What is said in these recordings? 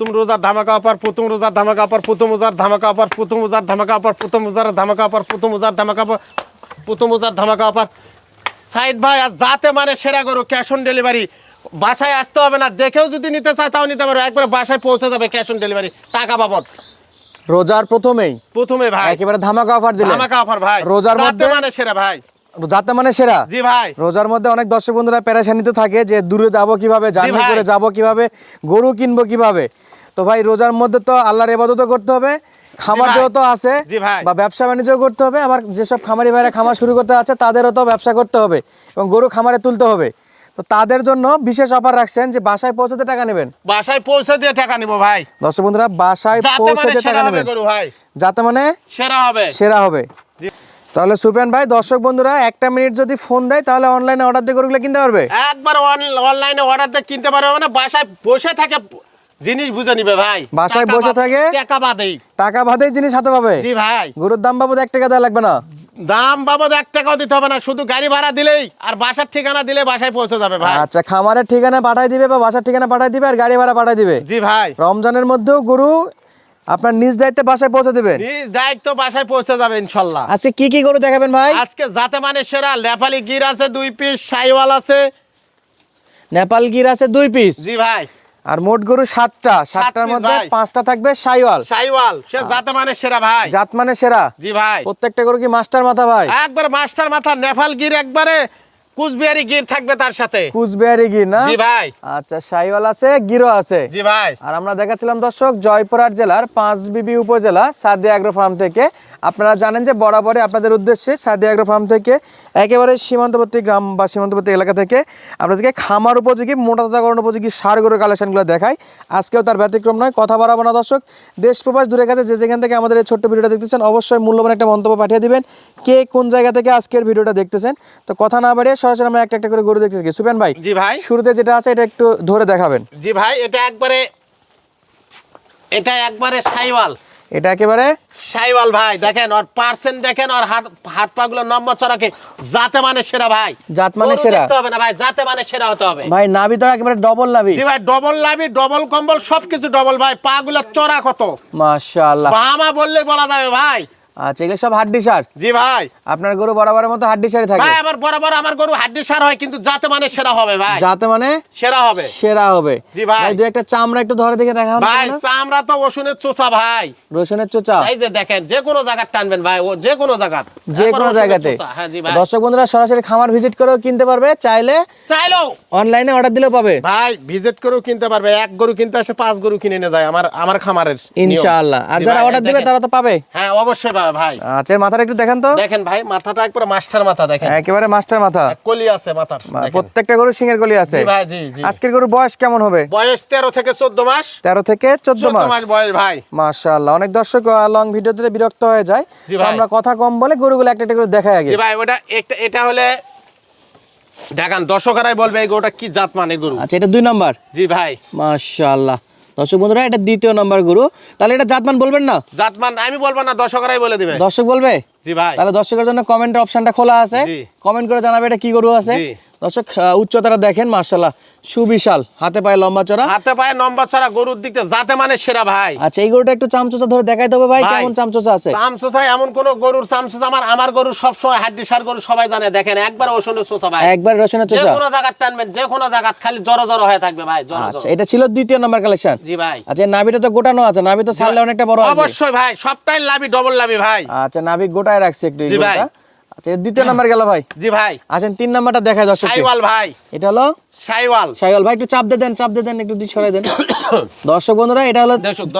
প্রথম রোজার ধামাকা অফার, প্রথম রোজার ধামাকা অফার, প্রথম রোজার ধামাকা অফার, প্রথম রোজার ধামাকা অফার, প্রথম রোজার ধামাকা অফার, প্রথম রোজার ধামাকা অফার, প্রথম রোজার ধামাকা অফার। সাইদ ভাই আর যাতে মানে সেরা গরু, ক্যাশ অন ডেলিভারি, বাসায় আসতে হবে না, দেখেও যদি নিতে চায় তাও নিতে পারবে, একবারে বাসায় পৌঁছে যাবে ক্যাশ অন ডেলিভারি, টাকা বাবদ। রোজার প্রথমে ভাই একেবারে ধামাকা অফার দিলেন। ধামাকা অফার ভাই, রোজার মধ্যে মানে সেরা ভাই, যাতে মানে সেরা। জি ভাই। রোজার মধ্যে অনেক দর্শক বন্ধুরা পেরেশানিতে থাকে যে দূরে যাবো কিভাবে, জার্নি করে যাবো কিভাবে, গরু কিনবো কিভাবে। তো ভাই রোজার মধ্যে তো আল্লাহর ইবাদতও করতে হবে, খামার যেহেতু আছে বা ব্যবসা বাণিজ্য করতে হবে, আবার যেসব খামারি ভাইরা খামার শুরু করতে আছে তাদেরও তো ব্যবসা করতে হবে এবং গরু খামারে তুলতে হবে। তো তাদের জন্য বিশেষ অফার রাখছেন যে বাসায় পৌঁছাতে টাকা নেবেন। বাসায় পৌঁছে দিয়ে টাকা নিব ভাই। দর্শক বন্ধুরা বাসায় পৌঁছে দিয়ে টাকা নেবেন ভাই, যাতে মানে সেরা হবে। তাহলে সুফিয়ান ভাই দর্শক বন্ধুরা একটা মিনিট যদি ফোন দেয় তাহলে অনলাইনে অর্ডার দিয়ে গরুগুলো কিনতে পারবে। একবার অনলাইনে অর্ডার দিয়ে কিনতে পারবে, মানে বাসায় বসে থাকে জিনিস বুঝে নিবে ভাই, বাসায় বসে থাকে টাকা বাদেই জিনিস হাতে পাবে। জি ভাই, গরুর দাম বাবদ 1 টাকা দেওয়া লাগবে না, দাম বাবদ 1 টাকাও দিতে হবে না, শুধু গাড়ি ভাড়া দিলেই আর বাসার ঠিকানা দিলে বাসায় পৌঁছে যাবে ভাই। আচ্ছা, খামারের ঠিকানা পাঠাই দিবে বা বাসার ঠিকানা পাঠাই দিবে আর গাড়ি ভাড়া পাঠাই দিবে। জি ভাই, রমজানের মধ্যেও গরু আপনার নিজ দায়িত্বে বাসায় পৌঁছে দিবেন। নিজ দায়িত্ব বাসায় পৌঁছে যাবে ইনশাআল্লাহ। আজকে কি গরু দেখাবেন ভাই? আজকে যাতে মানে সেরা নেপালি গির আছে 2 পিস, শাইওয়াল আছে, নেপাল গির আছে 2 পিস। জি ভাই, আর মোট গরু 7টার মধ্যে 5টা থাকবে শাইওয়াল। সে জাতে মানে সেরা ভাই, জাত মানে সেরা। জি ভাই, প্রত্যেকটা গরু কি মাস্টার মাথা ভাই? একবার মাস্টার মাথা, নেপাল গির একবারে কুচবিহারি গির থাকবে তার সাথে, কুচবিহারি গির না? জি ভাই। আচ্ছা, শাইওয়াল আছে, গিরও আছে। জি ভাই। আর আমরা দেখাচ্ছিলাম দর্শক জয়পুরহাট জেলার পাঁচবিবি উপজেলা সাদিয়া এগ্রো ফার্ম থেকে। আপনারা জানেন যে বরাবরই আপনাদের উদ্দেশ্যে সাদিয়া এগ্রো ফার্ম থেকে একেবারে সীমান্তবর্তী গ্রাম বা সীমান্তবর্তী এলাকা থেকে আপনাদেরকে খামার উপযোগী, মোটা তাজাকরণ উপযোগী ষাঁড় গরুর কালেকশনগুলো দেখাই। আজকেও তার ব্যতিক্রম নয়। কথা বাড়াবো না দর্শক, দেশ প্রবাস দূরের কাছে যে যেখান থেকে আমাদের এই ছোট্ট ভিডিওটা দেখতেছেন অবশ্যই মূল্যবান একটা মন্তব্য পাঠিয়ে দিবেন কে কোন জায়গা থেকে আজকের ভিডিওটা দেখতেছেন। তো কথা না বাড়িয়ে সরাসরি আমরা একটা করে গরু দেখতে থাকি। সুফিয়ান ভাই, জি ভাই, শুরুতে যেটা আছে এটা একটু ধরে দেখাবেন। জি ভাই, এটা একবারে শাইওয়াল, এটা একেবারে শাইওয়াল ভাই। দেখেন ওর পার্সেন্ট, দেখেন ওর হাত পা গুলো নম্বর চড়াকে, জাতে মানে সেরা ভাই, জাত মানে সেরা হবে না ভাই, জাতে মানে সেরা হতে হবে ভাই। নাভি তো একেবারে ডবল নাভি। জি ভাই, ডবল নাভি, ডবল কম্বল, সবকিছু ডবল ভাই। পা গুলো চড়া কত, মাশাআল্লাহ, বামা বললে বলা যাবে ভাই। আচ্ছা, এগুলো সব হাড্ডি সার। জি ভাই, আপনার গরু বরাবরের মতো হাড্ডি সারই থাকে ভাই। আমার বরাবর আমার গরু হাড্ডি সার হয়, কিন্তু জাতে মানে সেরা হবে ভাই, জাতে মানে সেরা হবে। জি ভাই, দুই একটা চামড়া একটু ধরে দেখে দেখান ভাই। চামড়া তো রসুনের চোচা ভাই, রসুনের চোচা। এই যে দেখেন, যে কোনো জায়গা টানবেন ভাই, ও যে কোনো জায়গাতে। হ্যাঁ জি ভাই, দর্শক বন্ধুরা সরাসরি খামার ভিজিট করেও কিনতে পারবে, চাইলেও অনলাইনে অর্ডার দিলেও পাবে ভাই। ভিজিট করেও কিনতে পারবে, এক গরু কিনতে আসে 5 গরু কিনে নিয়ে যায় আমার খামারের ইনশাআল্লাহ। আর যারা অর্ডার দিবে তারা তো পাবে, হ্যাঁ অবশ্যই পাবে ভাই। আচ্ছা, মাথাটা একটু দেখেন তো। দেখেন ভাই, মাথাটা একবারে মাস্টার মাথা, দেখেন একেবারে মাস্টার মাথা, কলি আছে মাথার, প্রত্যেকটা গরু সিংহের কলি আছে। জি ভাই, জি জি। আজকের গরু বয়স কেমন হবে? বয়স 13 থেকে 14 মাস। 13 থেকে 14 মাস বয়স ভাই। মাশাআল্লাহ। অনেক দর্শক লং ভিডিওতে বিরক্ত হয়ে যায়, আমরা কথা কম বলে গরুগুলো একটা একটা করে দেখাই আগে। জি ভাই, এটা হলে দেখান, দর্শকরাই বলবে এই গরুটা কি জাত মানের গরু। আচ্ছা, এটা 2 নাম্বার। জি ভাই, মাশাআল্লাহ। দর্শক বন্ধুরা, এটা 2য় নাম্বার গরু। তাহলে এটা জাতমান বলবেন না? জাতমান আমি বলবো না, দর্শকরাই বলে দিবে। দর্শক বলবে? জি ভাই। তাহলে দর্শকের জন্য কমেন্টের অপশনটা খোলা আছে, কমেন্ট করে জানাবে এটা কি গরু আছে। দর্শক উচ্চতাটা দেখেন, মাশাআল্লাহ সুবিশাল, হাতে পায়ে লম্বা চড়া, গরুর দিকটা জাতে মানে সেরা ভাই। আচ্ছা, এই গরুটা একটু চামচোচা ধরে দেখাই দেবো ভাই, কেমন চামচোচা আছে? চামচোচা এমন কোন গরুর চামচোচা আমার গরু সব সময় হাড্ডি সার গরু, সবাই জানে। দেখেন একবার রসুনের চোচা ভাই, একবার রসুনের চোচা, যে কোনো জায়গা টানবেন, যে কোনো জায়গা খালি জড়ো জড়ো হয়ে থাকবে ভাই। আচ্ছা, এটা ছিল 2য় নাম্বার কালেকশন। জি ভাই। আচ্ছা, নাভিটা তো গোটানো আছে, নাভি তো ছাড়লে অনেকটা বড় হবে। অবশ্যই ভাই, সবটাই লাভি, ডবল লাভি ভাই। আচ্ছা, নাভি গোটায় রাখছে একটু এই গরুটা। আচ্ছা, 2য় নাম্বার গেল ভাই। জি ভাই। আসেন 3 নাম্বারটা দেখাই দর্শক। শাইওয়াল ভাই, এটা হলো শাইওয়াল ভাই, একটু চাপ দিয়ে দেন, একটু দিক সরাই দেন। দর্শক বন্ধুরা, এটা হলো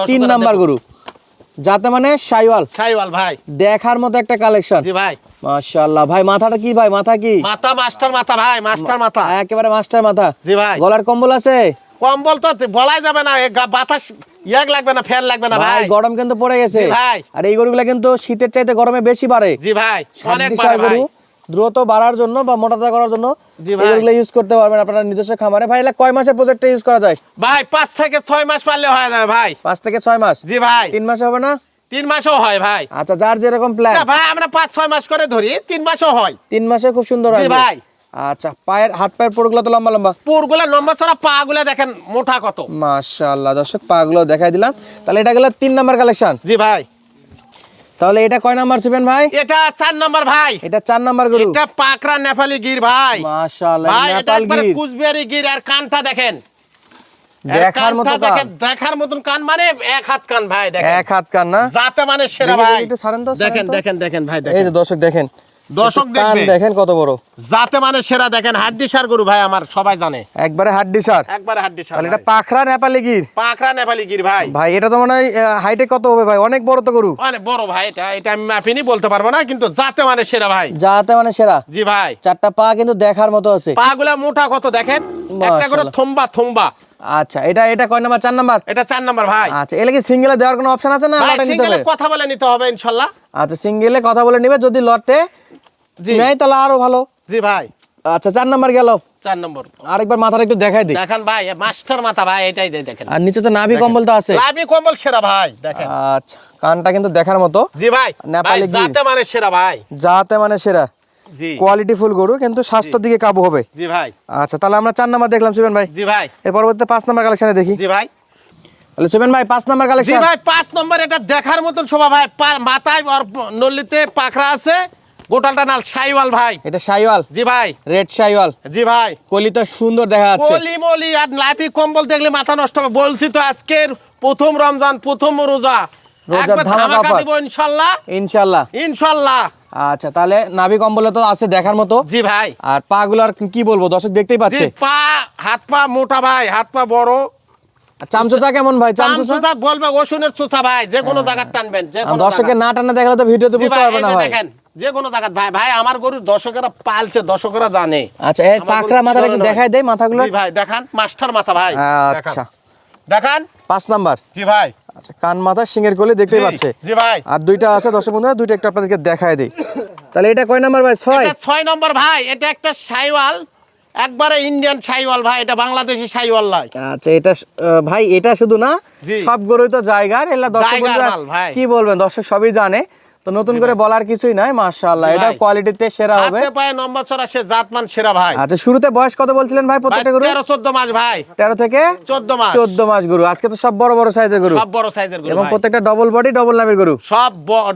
3 নাম্বার গরু, যাতে মানে শাইওয়াল ভাই। দেখার মতো একটা কালেকশন। জি ভাই, মাশাআল্লাহ। ভাই মাথাটা কি ভাই? মাথা কি? মাথা মাস্টার মাথা ভাই, মাস্টার মাথা, একেবারে মাস্টার মাথা। জি ভাই। গলার কম্বল আছে? কম্বল তো বলাই যাবে না, বাতাস লাগবে না, ফ্যান লাগবে না ভাই। গরম কিন্তু পড়ে গেছে ভাই। আর এই গরুগুলা কিন্তু শীতের চাইতে গরমে বেশি বাড়ে। জি ভাই, অনেক গরু দ্রুত বাড়ার জন্য বা মোটা করার জন্য এগুলো ইউজ করতে পারবেন আপনারা নিজস্ব খামারে। ভাই, এটা কয় মাসের প্রজেক্টে ইউজ করা যায়? ভাই 5 থেকে 6 মাস পারলে হয়ে যাবে ভাই। 5 থেকে 6 মাস? জি ভাই। 3 মাসে হবে না? 3 মাসও হয় ভাই। আচ্ছা, যার যেরকম প্ল্যান। ভাই আমরা 5-6 মাস করে ধরি, 3 মাসও হয়। 3 মাসে খুব সুন্দর হয় জি ভাই। আচ্ছা হাত পায়ের পোরগুলো তো লম্বা লম্বা, পুরগুলা লম্বা ছড়া, পা গুলা দেখেন মোটা কত। মাশাআল্লাহ দর্শক পাগুলো দেখাই দিলাম। তাহলে এটা গেল 3 নাম্বার কালেকশন। জি ভাই। তাহলে এটা কয় নাম্বার ছিবেন ভাই? এটা 4 নাম্বার ভাই। এটা 4 নাম্বার গরু। এটা পাকড়া নেপালি গির ভাই। মাশাআল্লাহ ভাই এটা নেপাল একবারে গির, কুচবিহারি গির। আর কানটা দেখেন, দেখার মতো কান, দেখার মতন কান, মানে এক হাত কান ভাই। দেখেন এক হাত কান না, যাতে মানে সেরা দেখি, ভাই। একটু ছাড়েন তো, দেখেন ছাড়েন তো। দেখেন দেখেন ভাই, এই দেখেন যে দর্শক দেখেন, দর্শক কান দেখবে, দেখেন কত বড়, যাতে মানে সেরা। দেখেন হাড্ডি সার গরু ভাই, আমার সবাই জানে, একবারে হাড্ডি সার। একবারে হাড্ডি সার। তাহলে এটা পাখরা নেপালি গির। পাকড়া নেপালি গির ভাই। ভাই এটা তো মনে হয় হাইটে কত হবে ভাই? অনেক বড় তো গরু। মানে বড় ভাই, এটা আমি মাপিনি বলতে পারবো না, কিন্তু যাতে মানে সেরা ভাই। যাতে মানে সেরা। জি ভাই। 4টা পা কিন্তু দেখার মতো আছে, পা গুলা মোটা কত দেখেন, একটা করে মাশাআল্লাহ। থম্বা থম্বা। আচ্ছা এটা কয় নাম্বার? 4 নাম্বার। এটা 4 নাম্বার ভাই। আচ্ছা এলে কি সিঙ্গেলে দেওয়ার কোনো অপশন আছে না ভাই লটে নিতে সিঙ্গেলে হবে? কথা বলে নিতে হবে ইনশাআল্লাহ। আচ্ছা সিঙ্গেলে কথা বলে নিবে, যদি লটে জি নেয় তাহলে আরো ভালো। জি ভাই। আচ্ছা 4 নাম্বার গেল। 4 নম্বর। আরেকবার মাথাটা একটু দেখাই দিই। দেখেন ভাই, মাস্টার মাথা ভাই, এটাই দেখেন। আর নিচে তো নাভি কম্বল তো আছে। লাভি কম্বল সেরা ভাই, দেখেন। আচ্ছা কানটা কিন্তু দেখার মতো। জি ভাই। নেপালি ভাই গির। যাতে মানে সেরা ভাই। যাতে মানে সেরা, জি কোয়ালিটি ফুল গরু, কিন্তু স্বাস্থ্যের দিকে কাবু হবে। জি ভাই। আচ্ছা তাহলে আমরা 4 নাম্বার দেখলাম সুবেন ভাই। জি ভাই। এর পরবর্তীতে 5 নাম্বার কালেকশনে দেখি। জি ভাই। তাহলে সুবেন ভাই 5 নাম্বার জি কালেকশন। ভাই 5 নম্বর। এটা দেখার মতন শোভা ভাই, মাথায় আর নল্লিতে পাখরা আছে, গোটালটা নাল শাইওয়াল ভাই। এটা শাইওয়াল, জি ভাই। রেড শাইওয়াল, জি ভাই। কলি তো সুন্দর দেখা যাচ্ছে। কলি মলি আর লাভি কম্বল দেখলে মাথা নষ্ট হবে। বলছি তো আজকের প্রথম রমজান, প্রথম রোজা, রোজার একবার ধামাকা ধামাকা অফার। দিব ইনশাআল্লাহ, ইনশাআল্লাহ। ইনশাআল্লাহ। আচ্ছা তাহলে নাভি কম্বলে তো আছে দেখার মতো। জি ভাই। আর পা গুলার কি বলবো, দর্শক দেখতেই জি পাচ্ছে। পা, হাত পা মোটা ভাই, হাত পা বড়। আর চামচুচা কেমন ভাই? চামচুচা চামচুচা বলবে ওষুনের চুচা ভাই, যে কোনো জায়গা টানবেন, যে কোনো দর্শকের জায়গা। না টানা দেখলে তো ভিডিওতে জি বুঝতে ভাই, পারবে এই না যে ভাই। দেখেন, যে কোনো জায়গা ভাই। ভাই আমার গরু দর্শকেরা পালছে, দর্শকেরা জানে। আচ্ছা এই আমার পাকড়া গরু মাথাটা কি একটু ধরনের দেখাই দেই মাথাগুলো। জি ভাই দেখান, মাস্টার মাথা ভাই। আচ্ছা দেখান। 5 নাম্বার। জি ভাই। আচ্ছা কান মাথা সিংহের কোলে দেখতেই জি, পাচ্ছে। জি ভাই। আর দুইটা আছে দর্শক বন্ধুরা, দুইটা একটু আপনাদেরকে দেখায় দেই। তাহলে এটা কয় নাম্বার ভাই? 6। এটা 6 নম্বর ভাই। এটা একটা শাইওয়াল, একবারে ইন্ডিয়ান শাইওয়াল ভাই, এটা বাংলাদেশি শাইওয়াল নয়। আচ্ছা এটা ভাই এটা শুধু না, জি। সব গরুই তো জায়গার, এলা দর্শক জায়গার বন্ধুরা মাল ভাই। কি বলবেন, দর্শক সবই জানে, তো নতুন করে বলার কিছুই নাই। মাশাআল্লাহ জি এটা ভাই। কোয়ালিটিতে সেরা হবে। হাতে পায়ে নম্বর ছড়া, সে জাতমান সেরা ভাই। আচ্ছা শুরুতে বয়স কত বলছিলেন ভাই প্রত্যেকটা গরু? 13-14 মাস ভাই। 13 থেকে 14 মাস। 14 মাস গরু। আজকে তো সব বড় বড় সাইজের গরু, সব বড় সাইজের গরু এবং ভাই। প্রত্যেকটা ডবল বডি ডবল নামের গরু, সব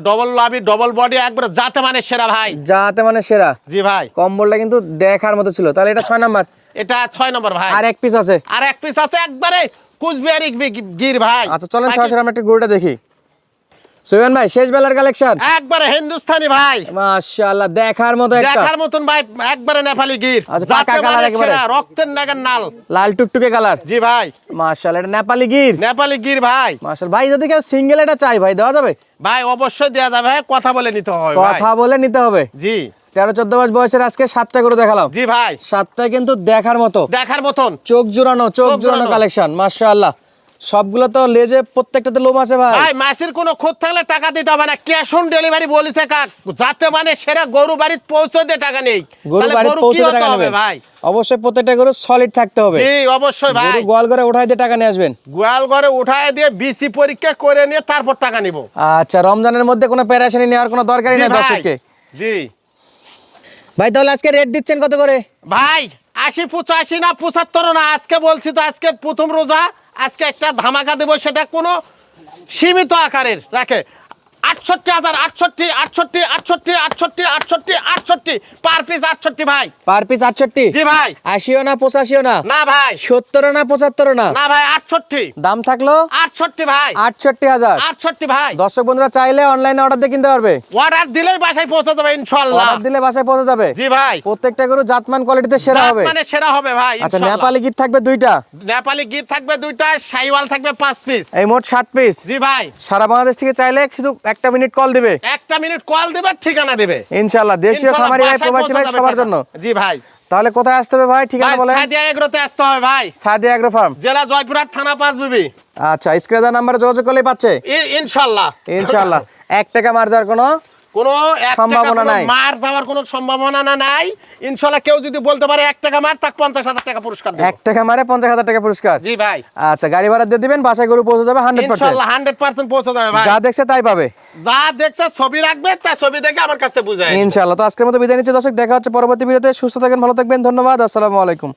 ডবল লাভি, ডবল বডি, একবারে জাতে মানে সেরা ভাই। যাতে মানে সেরা। জি ভাই। কম্বলটা কিন্তু দেখার মতো ছিল। তাহলে এটা 6 নাম্বার। এটা 6 নম্বর ভাই। আর এক পিস আছে। আর এক পিস আছে, একবারে কুচবিহারি গির ভাই। আচ্ছা চলেন সরাসরি আমরা একটু গরুটা দেখি। সুবেন ভাই শেষ বেলার কালেকশন, একবারে হিন্দুস্তানি ভাই, মাশাআল্লাহ দেখার মতো একটা দেখার মতন ভাই, একবারে নেপালি গির। আচ্ছা, পাকা জাতে কালার মানে একেবারে। সেরা, রক্তের নাগার নাল। লাল টুকটুকে কালার। জি ভাই। মাশাআল্লাহ এটা নেপালি গির। নেপালি গির ভাই। মাশাআল্লাহ ভাই যদি কেউ সিঙ্গেল এটা চাই ভাই দেওয়া যাবে? ভাই অবশ্যই দেয়া যাবে ভাই, কথা বলে নিতে হবে ভাই। কথা বলে নিতে হবে। জি 13-14 মাস বয়সের আজকে 7টা গরু দেখালাম। জি ভাই। 7টা কিন্তু দেখার মতো, দেখার মতন। চোখ জোড়ানো চোখ জোড়ানো জোড়ানো। কালেকশন। মাশাআল্লাহ সবগুলো তো লেজে প্রত্যেকটাতে লোম আছে ভাই। ভাই মাসির কোনো খোঁজ থাকলে টাকা দিতে হবে না, ক্যাশ অন ডেলিভারি বলিছে কাক। যাতে মানে সেরা গরু বাড়িতে পৌঁছে দিয়ে টাকা নেই, গরু তাহলে বাড়িতে গরু পৌঁছে কি দিয়ে হতে টাকা হবে নেবেন ভাই? অবশ্যই প্রত্যেকটা গরু সলিড থাকতে হবে। জি অবশ্যই ভাই। গরু গোয়াল করে উঠাই দিয়ে টাকা নিয়ে আসবেন। গোয়াল ঘরে উঠায় দিয়ে বিসি পরীক্ষা করে নিয়ে তারপর টাকা নিব। আচ্ছা রমজানের মধ্যে কোনো প্যারাশানি নেওয়ার কোনো দরকারই জি নাই ভাই। দর্শককে। জি ভাই তাহলে আজকে রেট দিচ্ছেন কত করে? ভাই 80-85 না 75 না, আজকে বলছি তো আজকে প্রথম রোজা, আজকে একটা ধামাকা দেবো, সেটা কোনো সীমিত আকারের রাখে। 68,000, 68, 68, 68, 68, 68, 68 পার পিস। 68 ভাই। Per piece 68? জি ভাই। 80ও না 85ও না? না ভাই। 70ও না 75ও না? না ভাই 68। দাম থাকলো 68 ভাই। 68,000। 68 ভাই। দর্শক বন্ধুরা চাইলে অনলাইনে অর্ডার দিয়ে কিনতে পারবে। অর্ডার দিলেই বাসায় পৌঁছে যাবে ইনশাআল্লাহ। অর্ডার দিলে বাসায় পৌঁছে যাবে। জি ভাই। প্রত্যেকটা গরু জাতমান কোয়ালিটিতে সেরা জাত হবে। মানে সেরা হবে ভাই আচ্ছা ইনশাআল্লাহ। নেপালি গির থাকবে 2টা, নেপালি গির থাকবে 2টা, শাইওয়াল থাকবে 5 পিস। এই মোট 7 পিস। জি ভাই। সারা বাংলাদেশ থেকে চাইলে শুধু 1 মিনিট কল দিবে, 1 মিনিট কল দেবে, ঠিকানা দেবে ইনশাআল্লাহ। দেশীয় ইনশাআল্লাহ খামারি ভাই বাসায় প্রবাসী ভাই পৌঁছে যাবে সবার টাকা। জন্য। জি ভাই। তাহলে কোথায় আসতে হবে ভাই, ঠিকানা ভাই বলেন। সাদিয়া এগ্রোতে আসতে হবে ভাই। সাদিয়া এগ্রো ফার্ম, জেলা জয়পুরহাট, থানা 5 বিবি। আচ্ছা স্ক্রিনে দেওয়া নাম্বারে যোগাযোগ করলেই পাচ্ছে ইনশাআল্লাহ। ইনশাআল্লাহ। 1 টাকা মার্জার কোনো কোনো সম্ভাবনা নাই। মার যাওয়ার কোনো সম্ভাবনা নাই। ইনশাআল্লাহ কেউ যদি বলতে পারে 1 টাকা মার, তাকে 50,000 টাকা পুরস্কার দেব। 1 টাকা মারে 50,000 টাকা পুরস্কার। জি ভাই। আচ্ছা, গাড়ি ভাড়া দিয়ে দিবেন, বাসায় গরু পৌঁছে যাবে 100%। ইনশাআল্লাহ 100% পৌঁছে যাবে ভাই। যা দেখছে তাই পাবে। যা দেখছে ছবি রাখবে, তা ছবি দেখে আমার কাছে বুঝায়। ইনশাআল্লাহ। তো আজকের মতো বিদায় নিচ্ছি দর্শক, দেখা হচ্ছে পরবর্তী ভিডিওতে। সুস্থ থাকেন, ভালো থাকবেন, ধন্যবাদ, আসসালামু আলাইকুম।